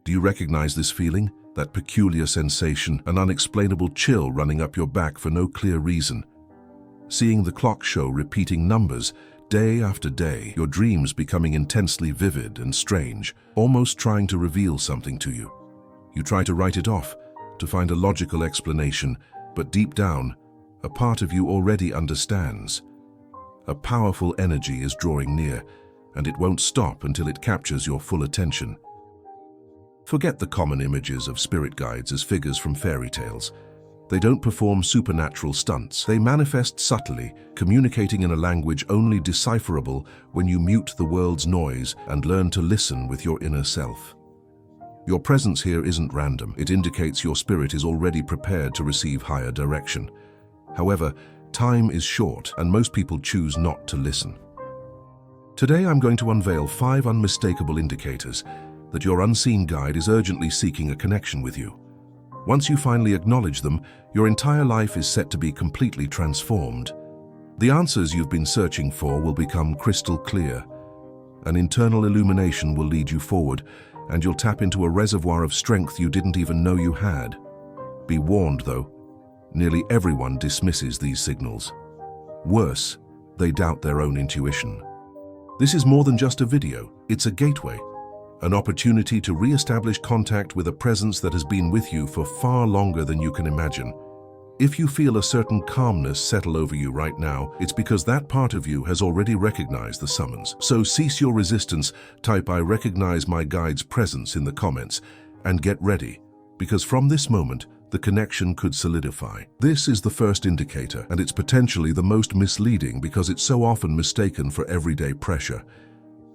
Do you recognize this feeling? That peculiar sensation, an unexplainable chill running up your back for no clear reason. Seeing the clock show repeating numbers, day after day, your dreams becoming intensely vivid and strange, almost trying to reveal something to you. You try to write it off, to find a logical explanation, but deep down, a part of you already understands. A powerful energy is drawing near, and it won't stop until it captures your full attention. Forget the common images of spirit guides as figures from fairy tales. They don't perform supernatural stunts. They manifest subtly, communicating in a language only decipherable when you mute the world's noise and learn to listen with your inner self. Your presence here isn't random. It indicates your spirit is already prepared to receive higher direction. However, time is short, and most people choose not to listen. Today I'm going to unveil 5 unmistakable indicators that your unseen guide is urgently seeking a connection with you. Once you finally acknowledge them, your entire life is set to be completely transformed. The answers you've been searching for will become crystal clear. An internal illumination will lead you forward, and you'll tap into a reservoir of strength you didn't even know you had. Be warned, though, nearly everyone dismisses these signals. Worse, they doubt their own intuition. This is more than just a video, it's a gateway. An opportunity to re-establish contact with a presence that has been with you for far longer than you can imagine. If you feel a certain calmness settle over you right now, it's because that part of you has already recognized the summons. So cease your resistance, type "I recognize my guide's presence" in the comments, and get ready, because from this moment, the connection could solidify. This is the first indicator, and it's potentially the most misleading because it's so often mistaken for everyday pressure.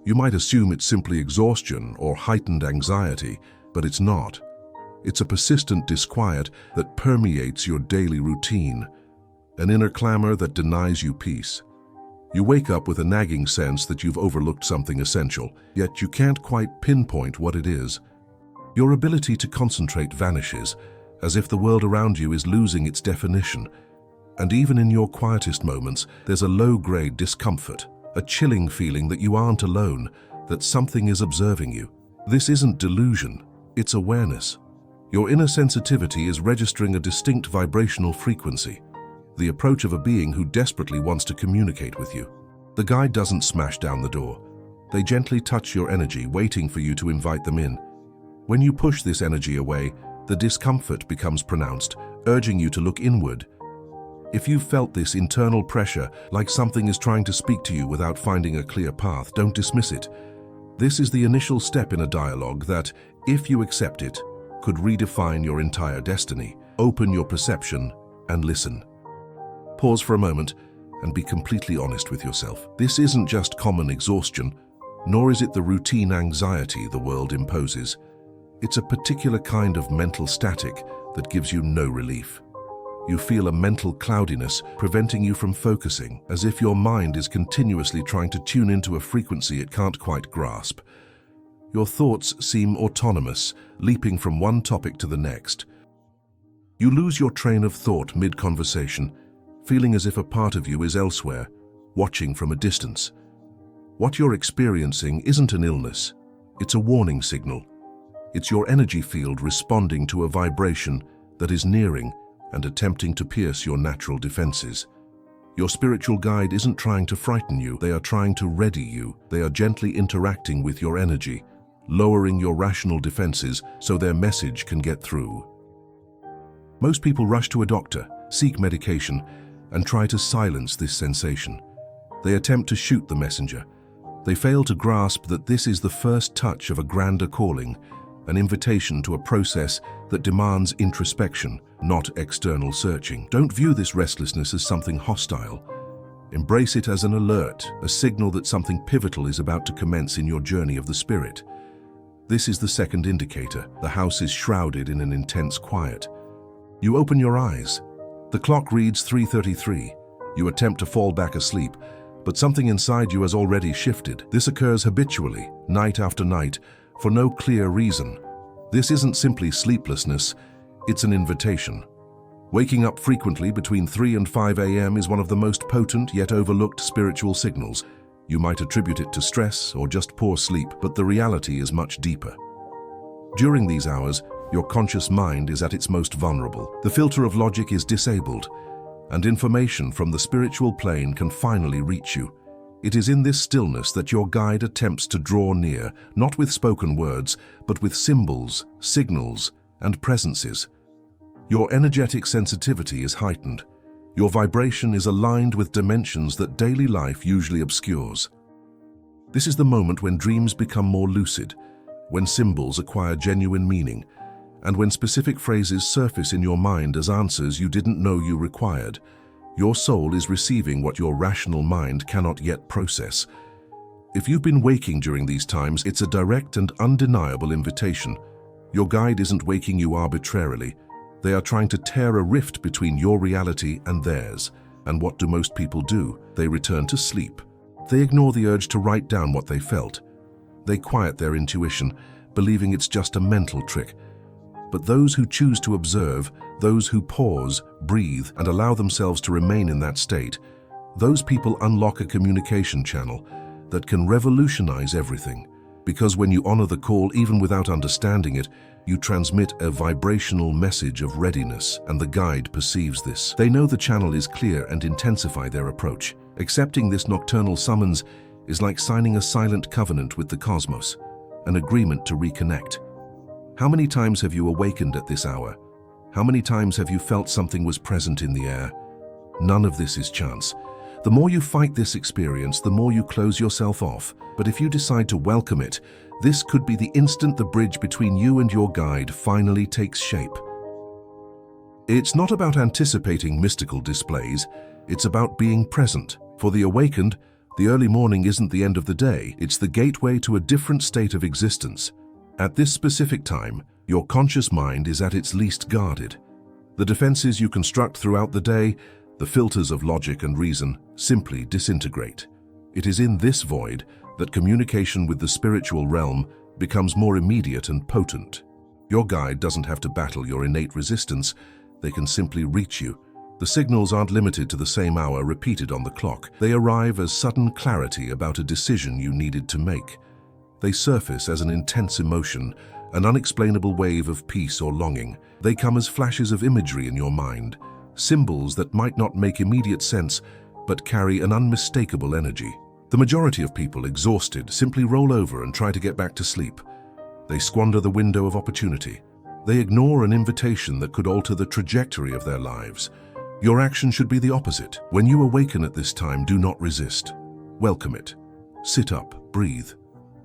You might assume it's simply exhaustion or heightened anxiety, but it's not. It's a persistent disquiet that permeates your daily routine, an inner clamor that denies you peace. You wake up with a nagging sense that you've overlooked something essential, yet you can't quite pinpoint what it is. Your ability to concentrate vanishes, as if the world around you is losing its definition. And even in your quietest moments, there's a low-grade discomfort. A chilling feeling that you aren't alone, that something is observing you. This isn't delusion, it's awareness. Your inner sensitivity is registering a distinct vibrational frequency, the approach of a being who desperately wants to communicate with you. The guide doesn't smash down the door. They gently touch your energy, waiting for you to invite them in. When you push this energy away, the discomfort becomes pronounced, urging you to look inward. If you've felt this internal pressure, like something is trying to speak to you without finding a clear path, don't dismiss it. This is the initial step in a dialogue that, if you accept it, could redefine your entire destiny. Open your perception and listen. Pause for a moment and be completely honest with yourself. This isn't just common exhaustion, nor is it the routine anxiety the world imposes. It's a particular kind of mental static that gives you no relief. You feel a mental cloudiness preventing you from focusing, as if your mind is continuously trying to tune into a frequency it can't quite grasp. Your thoughts seem autonomous, leaping from one topic to the next. You lose your train of thought mid-conversation, feeling as if a part of you is elsewhere, watching from a distance. What you're experiencing isn't an illness, it's a warning signal. It's your energy field responding to a vibration that is nearing and attempting to pierce your natural defenses. Your spiritual guide isn't trying to frighten you, they are trying to ready you. They are gently interacting with your energy, lowering your rational defenses so their message can get through. Most people rush to a doctor, seek medication, and try to silence this sensation. They attempt to shoot the messenger. They fail to grasp that this is the first touch of a grander calling, an invitation to a process that demands introspection, not external searching. Don't view this restlessness as something hostile. Embrace it as an alert, a signal that something pivotal is about to commence in your journey of the spirit. This is the second indicator. The house is shrouded in an intense quiet. You open your eyes. The clock reads 3:33. You attempt to fall back asleep, but something inside you has already shifted. This occurs habitually, night after night, for no clear reason. This isn't simply sleeplessness, it's an invitation. Waking up frequently between 3 and 5 a.m. is one of the most potent yet overlooked spiritual signals. You might attribute it to stress or just poor sleep, but the reality is much deeper. During these hours, your conscious mind is at its most vulnerable. The filter of logic is disabled, and information from the spiritual plane can finally reach you. It is in this stillness that your guide attempts to draw near, not with spoken words, but with symbols, signals, and presences. Your energetic sensitivity is heightened. Your vibration is aligned with dimensions that daily life usually obscures. This is the moment when dreams become more lucid, when symbols acquire genuine meaning, and when specific phrases surface in your mind as answers you didn't know you required. Your soul is receiving what your rational mind cannot yet process. If you've been waking during these times, it's a direct and undeniable invitation. Your guide isn't waking you arbitrarily. They are trying to tear a rift between your reality and theirs. And what do most people do? They return to sleep. They ignore the urge to write down what they felt. They quiet their intuition, believing it's just a mental trick. But those who choose to observe, those who pause, breathe, and allow themselves to remain in that state, those people unlock a communication channel that can revolutionize everything. Because when you honor the call, even without understanding it, you transmit a vibrational message of readiness, and the guide perceives this. They know the channel is clear and intensify their approach. Accepting this nocturnal summons is like signing a silent covenant with the cosmos, an agreement to reconnect. How many times have you awakened at this hour? How many times have you felt something was present in the air? None of this is chance. The more you fight this experience, the more you close yourself off. But if you decide to welcome it, this could be the instant the bridge between you and your guide finally takes shape. It's not about anticipating mystical displays, it's about being present. For the awakened, the early morning isn't the end of the day, it's the gateway to a different state of existence. At this specific time, your conscious mind is at its least guarded. The defenses you construct throughout the day, the filters of logic and reason, simply disintegrate. It is in this void that communication with the spiritual realm becomes more immediate and potent. Your guide doesn't have to battle your innate resistance, they can simply reach you. The signals aren't limited to the same hour repeated on the clock. They arrive as sudden clarity about a decision you needed to make. They surface as an intense emotion, an unexplainable wave of peace or longing. They come as flashes of imagery in your mind, symbols that might not make immediate sense, but carry an unmistakable energy. The majority of people, exhausted, simply roll over and try to get back to sleep. They squander the window of opportunity. They ignore an invitation that could alter the trajectory of their lives. Your action should be the opposite. When you awaken at this time, do not resist. Welcome it. Sit up, breathe.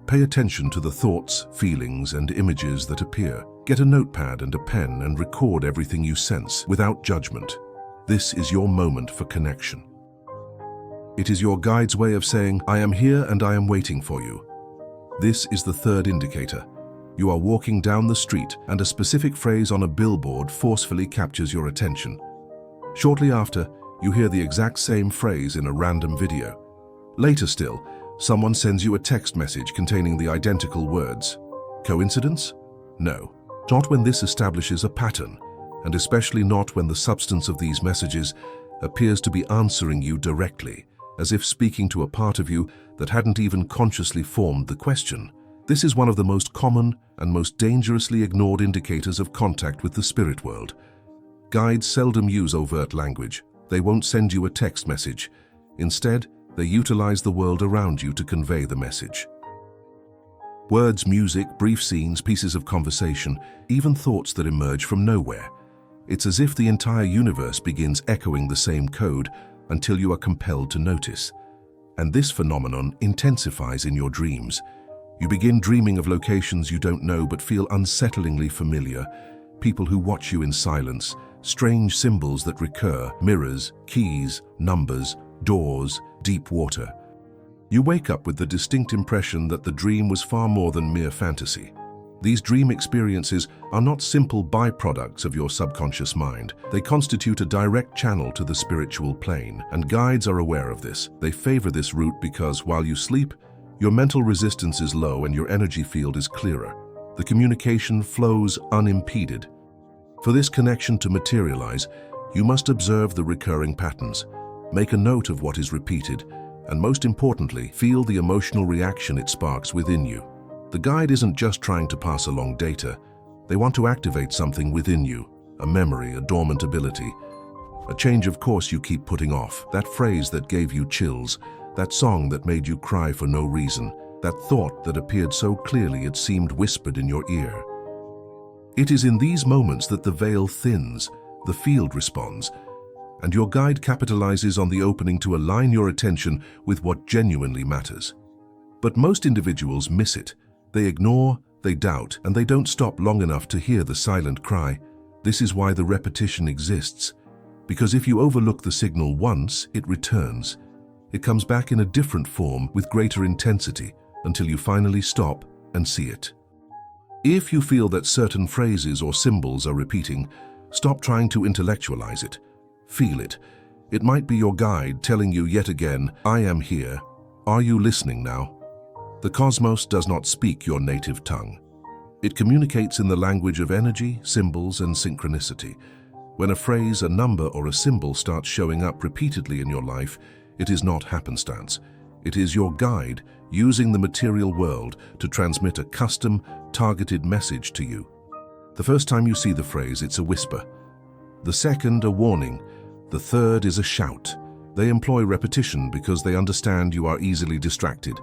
Pay attention to the thoughts, feelings, and images that appear. Get a notepad and a pen and record everything you sense without judgment. This is your moment for connection. It is your guide's way of saying, I am here and I am waiting for you. This is the third indicator. You are walking down the street and a specific phrase on a billboard forcefully captures your attention. Shortly after, you hear the exact same phrase in a random video. Later still, someone sends you a text message containing the identical words. Coincidence? No. Not when this establishes a pattern, and especially not when the substance of these messages appears to be answering you directly, as if speaking to a part of you that hadn't even consciously formed the question. This is one of the most common and most dangerously ignored indicators of contact with the spirit world. Guides seldom use overt language. They won't send you a text message. Instead, they utilize the world around you to convey the message. Words, music, brief scenes, pieces of conversation, even thoughts that emerge from nowhere. It's as if the entire universe begins echoing the same code until you are compelled to notice. And this phenomenon intensifies in your dreams. You begin dreaming of locations you don't know but feel unsettlingly familiar, people who watch you in silence, strange symbols that recur, mirrors, keys, numbers, doors, deep water. You wake up with the distinct impression that the dream was far more than mere fantasy. These dream experiences are not simple byproducts of your subconscious mind. They constitute a direct channel to the spiritual plane, and guides are aware of this. They favor this route because, while you sleep, your mental resistance is low and your energy field is clearer. The communication flows unimpeded. For this connection to materialize, you must observe the recurring patterns, make a note of what is repeated, and most importantly, feel the emotional reaction it sparks within you. The The guide isn't just trying to pass along data. They want to activate something within you, a memory, a dormant ability, a change of course you keep putting off, that phrase that gave you chills, that song that made you cry for no reason, that thought that appeared so clearly it seemed whispered in your ear. It is in these moments that the veil thins, the field responds, and your guide capitalizes on the opening to align your attention with what genuinely matters. But most individuals miss it. They ignore, they doubt, and they don't stop long enough to hear the silent cry. This is why the repetition exists. Because if you overlook the signal once, it returns. It comes back in a different form with greater intensity until you finally stop and see it. If you feel that certain phrases or symbols are repeating, stop trying to intellectualize it. Feel it. It might be your guide telling you yet again, I am here. Are you listening now? The cosmos does not speak your native tongue. It communicates in the language of energy, symbols, and synchronicity. When a phrase, a number, or a symbol starts showing up repeatedly in your life, it is not happenstance. It is your guide using the material world to transmit a custom, targeted message to you. The first time you see the phrase, it's a whisper. The second, a warning. The third is a shout. They employ repetition because they understand you are easily distracted.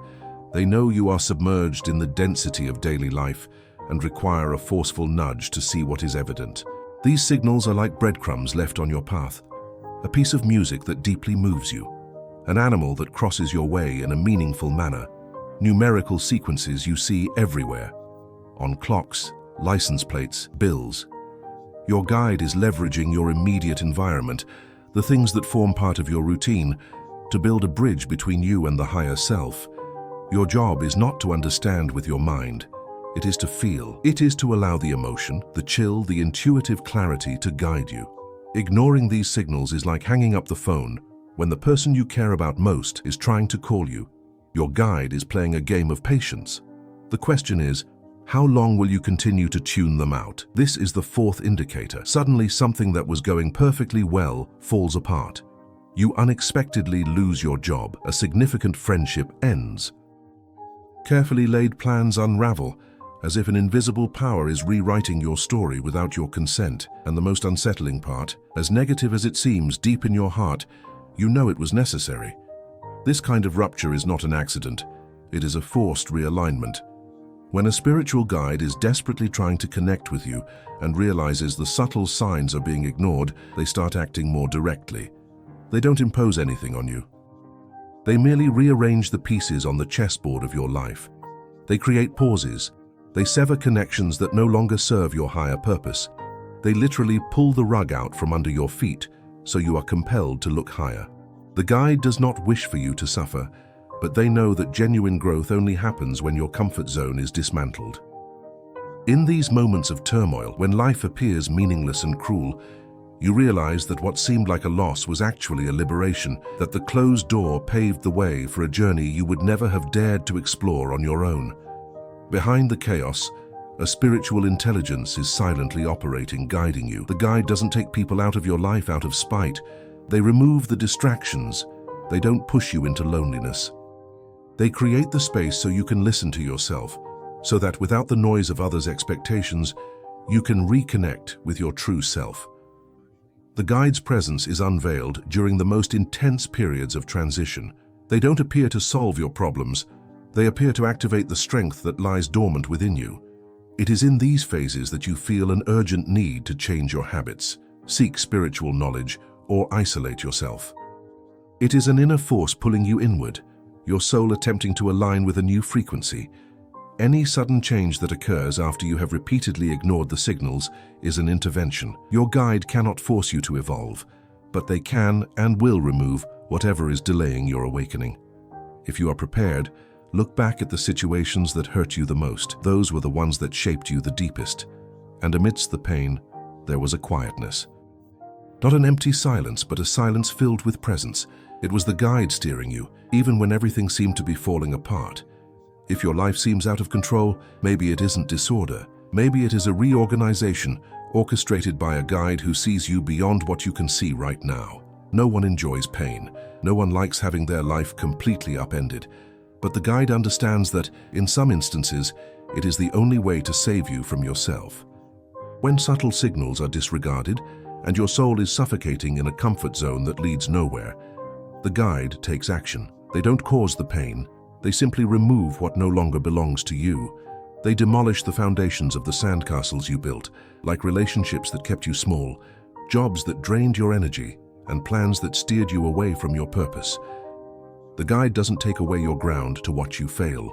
They know you are submerged in the density of daily life and require a forceful nudge to see what is evident. These signals are like breadcrumbs left on your path, a piece of music that deeply moves you, an animal that crosses your way in a meaningful manner, numerical sequences you see everywhere, on clocks, license plates, bills. Your guide is leveraging your immediate environment, the things that form part of your routine, to build a bridge between you and the higher self. Your job is not to understand with your mind. It is to feel. It is to allow the emotion, the chill, the intuitive clarity to guide you. Ignoring these signals is like hanging up the phone when the person you care about most is trying to call you. Your guide is playing a game of patience. The question is, how long will you continue to tune them out? This is the fourth indicator. Suddenly, something that was going perfectly well falls apart. You unexpectedly lose your job. A significant friendship ends. Carefully laid plans unravel, as if an invisible power is rewriting your story without your consent. And the most unsettling part, as negative as it seems deep in your heart, you know it was necessary. This kind of rupture is not an accident. It is a forced realignment. When a spiritual guide is desperately trying to connect with you and realizes the subtle signs are being ignored, they start acting more directly. They don't impose anything on you. They merely rearrange the pieces on the chessboard of your life. They create pauses. They sever connections that no longer serve your higher purpose. They literally pull the rug out from under your feet, so you are compelled to look higher. The guide does not wish for you to suffer, but they know that genuine growth only happens when your comfort zone is dismantled. In these moments of turmoil, when life appears meaningless and cruel, you realize that what seemed like a loss was actually a liberation, that the closed door paved the way for a journey you would never have dared to explore on your own. Behind the chaos, a spiritual intelligence is silently operating, guiding you. The guide doesn't take people out of your life out of spite. They remove the distractions. They don't push you into loneliness. They create the space so you can listen to yourself, so that without the noise of others' expectations, you can reconnect with your true self. The guide's presence is unveiled during the most intense periods of transition. They don't appear to solve your problems. They appear to activate the strength that lies dormant within you. It is in these phases that you feel an urgent need to change your habits, seek spiritual knowledge, or isolate yourself. It is an inner force pulling you inward, your soul attempting to align with a new frequency. Any sudden change that occurs after you have repeatedly ignored the signals is an intervention. Your guide cannot force you to evolve, but they can and will remove whatever is delaying your awakening. If you are prepared, look back at the situations that hurt you the most. Those were the ones that shaped you the deepest. And amidst the pain, there was a quietness. Not an empty silence, but a silence filled with presence. It was the guide steering you, even when everything seemed to be falling apart. If your life seems out of control, maybe it isn't disorder. Maybe it is a reorganization orchestrated by a guide who sees you beyond what you can see right now. No one enjoys pain. No one likes having their life completely upended. But the guide understands that, in some instances, it is the only way to save you from yourself. When subtle signals are disregarded, and your soul is suffocating in a comfort zone that leads nowhere, the guide takes action. They don't cause the pain. They simply remove what no longer belongs to you. They demolish the foundations of the sandcastles you built, like relationships that kept you small, jobs that drained your energy, and plans that steered you away from your purpose. The guide doesn't take away your ground to watch you fail.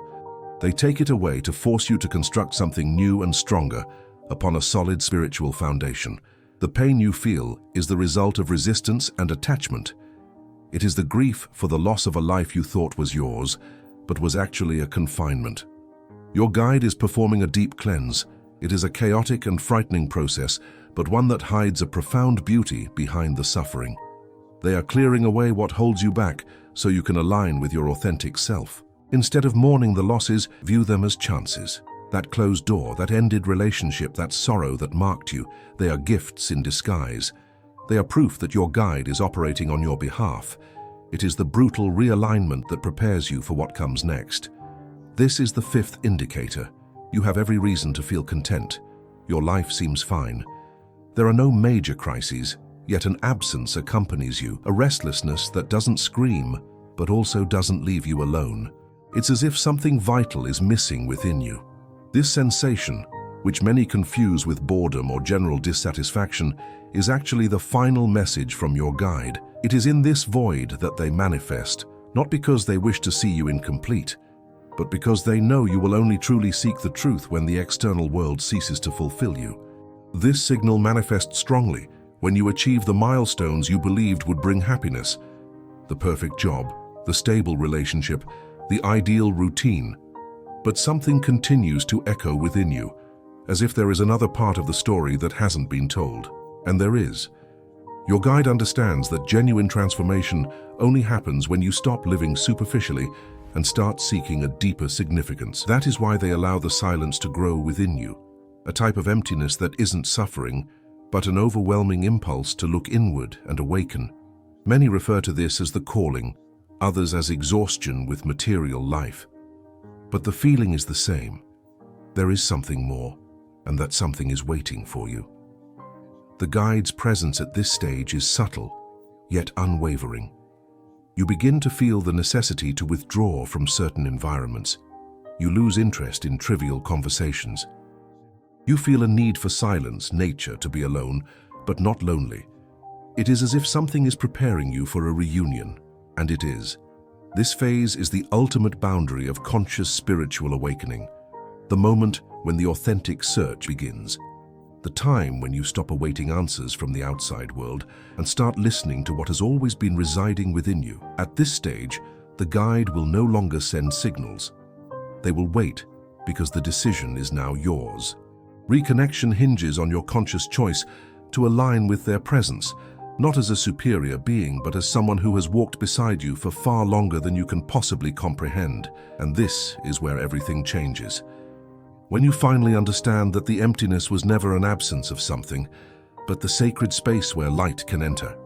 They take it away to force you to construct something new and stronger upon a solid spiritual foundation. The pain you feel is the result of resistance and attachment. It is the grief for the loss of a life you thought was yours, but was actually a confinement. Your guide is performing a deep cleanse. It is a chaotic and frightening process, but one that hides a profound beauty behind the suffering. They are clearing away what holds you back so you can align with your authentic self. Instead of mourning the losses, view them as chances. That closed door, that ended relationship, that sorrow that marked you, they are gifts in disguise. They are proof that your guide is operating on your behalf. It is the brutal realignment that prepares you for what comes next. This is the fifth indicator. You have every reason to feel content. Your life seems fine. There are no major crises, yet an absence accompanies you, a restlessness that doesn't scream, but also doesn't leave you alone. It's as if something vital is missing within you. This sensation, which many confuse with boredom or general dissatisfaction, is actually the final message from your guide. It is in this void that they manifest, not because they wish to see you incomplete, but because they know you will only truly seek the truth when the external world ceases to fulfill you. This signal manifests strongly when you achieve the milestones you believed would bring happiness: the perfect job, the stable relationship, the ideal routine. But something continues to echo within you, as if there is another part of the story that hasn't been told. And there is. Your guide understands that genuine transformation only happens when you stop living superficially and start seeking a deeper significance. That is why they allow the silence to grow within you, a type of emptiness that isn't suffering, but an overwhelming impulse to look inward and awaken. Many refer to this as the calling, others as exhaustion with material life. But the feeling is the same. There is something more, and that something is waiting for you. The guide's presence at this stage is subtle, yet unwavering. You begin to feel the necessity to withdraw from certain environments. You lose interest in trivial conversations. You feel a need for silence, nature, to be alone, but not lonely. It is as if something is preparing you for a reunion, and it is. This phase is the ultimate boundary of conscious spiritual awakening, the moment when the authentic search begins, the time when you stop awaiting answers from the outside world and start listening to what has always been residing within you. At this stage, the guide will no longer send signals. They will wait because the decision is now yours. Reconnection hinges on your conscious choice to align with their presence, not as a superior being, but as someone who has walked beside you for far longer than you can possibly comprehend. And this is where everything changes. When you finally understand that the emptiness was never an absence of something, but the sacred space where light can enter.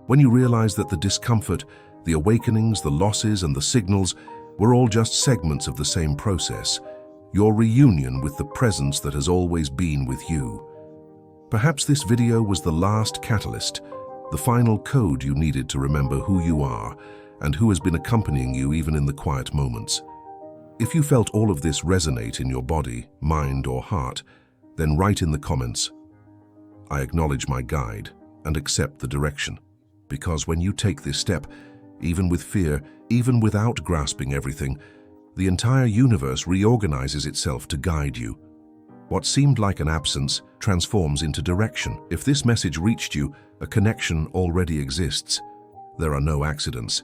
When you realize that the discomfort, the awakenings, the losses, and the signals were all just segments of the same process, your reunion with the presence that has always been with you. Perhaps this video was the last catalyst, the final code you needed to remember who you are and who has been accompanying you even in the quiet moments. If you felt all of this resonate in your body, mind, or heart, then write in the comments, "I acknowledge my guide and accept the direction." Because when you take this step, even with fear, even without grasping everything, the entire universe reorganizes itself to guide you. What seemed like an absence transforms into direction. If this message reached you, a connection already exists. There are no accidents.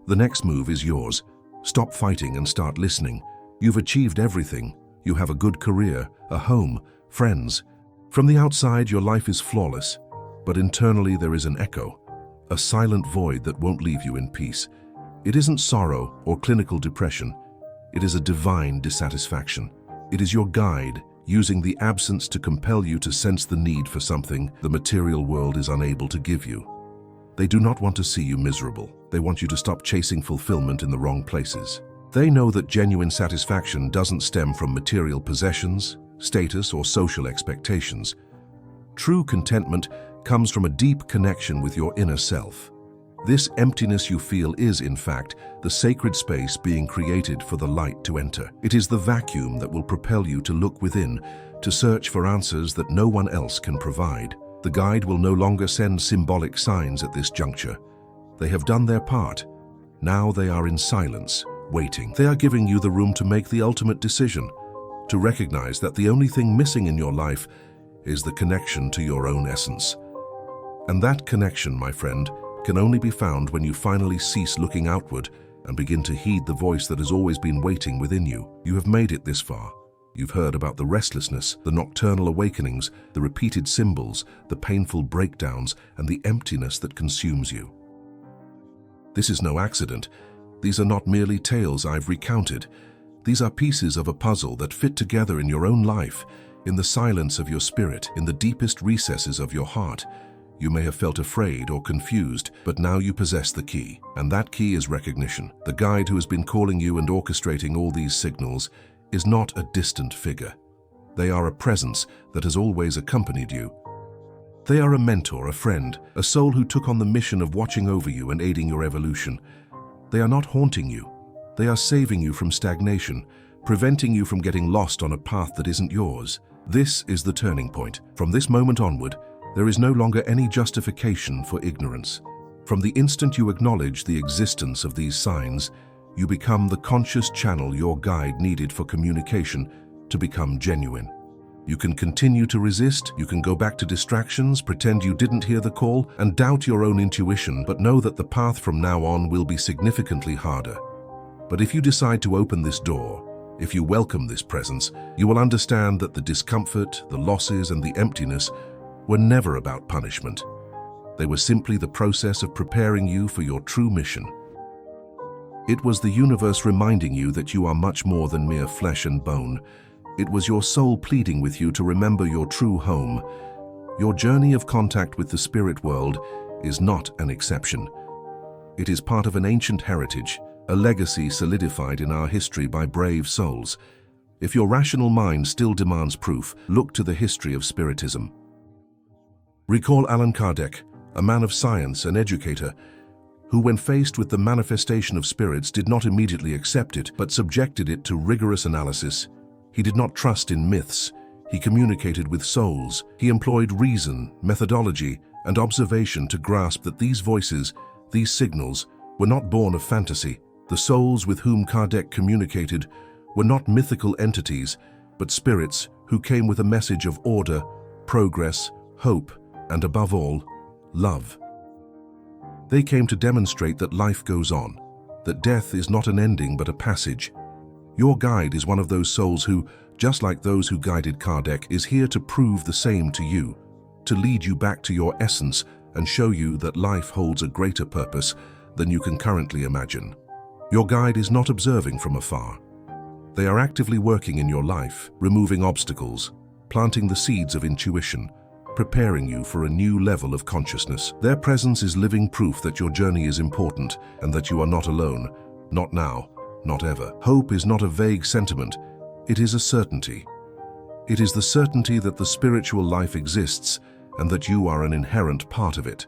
The next move is yours. Stop fighting and start listening. You've achieved everything. You have a good career, a home, friends. From the outside, your life is flawless, but internally there is an echo, a silent void that won't leave you in peace. It isn't sorrow or clinical depression. It is a divine dissatisfaction. It is your guide, using the absence to compel you to sense the need for something the material world is unable to give you. They do not want to see you miserable. They want you to stop chasing fulfillment in the wrong places. They know that genuine satisfaction doesn't stem from material possessions, status, or social expectations. True contentment comes from a deep connection with your inner self. This emptiness you feel is, in fact, the sacred space being created for the light to enter. It is the vacuum that will propel you to look within, to search for answers that no one else can provide. The guide will no longer send symbolic signs at this juncture. They have done their part. Now they are in silence, waiting. They are giving you the room to make the ultimate decision, to recognize that the only thing missing in your life is the connection to your own essence. And that connection, my friend, can only be found when you finally cease looking outward and begin to heed the voice that has always been waiting within you. You have made it this far. You've heard about the restlessness, the nocturnal awakenings, the repeated symbols, the painful breakdowns, and the emptiness that consumes you. This is no accident. These are not merely tales I've recounted. These are pieces of a puzzle that fit together in your own life, in the silence of your spirit, in the deepest recesses of your heart. You may have felt afraid or confused, but now you possess the key. And that key is recognition. The guide who has been calling you and orchestrating all these signals is not a distant figure. They are a presence that has always accompanied you. They are a mentor, a friend, a soul who took on the mission of watching over you and aiding your evolution. They are not haunting you. They are saving you from stagnation, preventing you from getting lost on a path that isn't yours. This is the turning point. From this moment onward, there is no longer any justification for ignorance. From the instant you acknowledge the existence of these signs, you become the conscious channel your guide needed for communication to become genuine. You can continue to resist, you can go back to distractions, pretend you didn't hear the call, and doubt your own intuition, but know that the path from now on will be significantly harder. But if you decide to open this door, if you welcome this presence, you will understand that the discomfort, the losses, and the emptiness were never about punishment. They were simply the process of preparing you for your true mission. It was the universe reminding you that you are much more than mere flesh and bone. It was your soul pleading with you to remember your true home. Your journey of contact with the spirit world is not an exception. It is part of an ancient heritage, a legacy solidified in our history by brave souls. If your rational mind still demands proof, look to the history of Spiritism. Recall Allan Kardec, a man of science and educator, who when faced with the manifestation of spirits did not immediately accept it, but subjected it to rigorous analysis. He did not trust in myths. He communicated with souls. He employed reason, methodology, and observation to grasp that these voices, these signals, were not born of fantasy. The souls with whom Kardec communicated were not mythical entities, but spirits who came with a message of order, progress, hope, and above all, love. They came to demonstrate that life goes on, that death is not an ending but a passage. Your guide is one of those souls who, just like those who guided Kardec, is here to prove the same to you, to lead you back to your essence and show you that life holds a greater purpose than you can currently imagine. Your guide is not observing from afar. They are actively working in your life, removing obstacles, planting the seeds of intuition, preparing you for a new level of consciousness. Their presence is living proof that your journey is important and that you are not alone, not now, not ever. Hope is not a vague sentiment, it is a certainty. It is the certainty that the spiritual life exists and that you are an inherent part of it.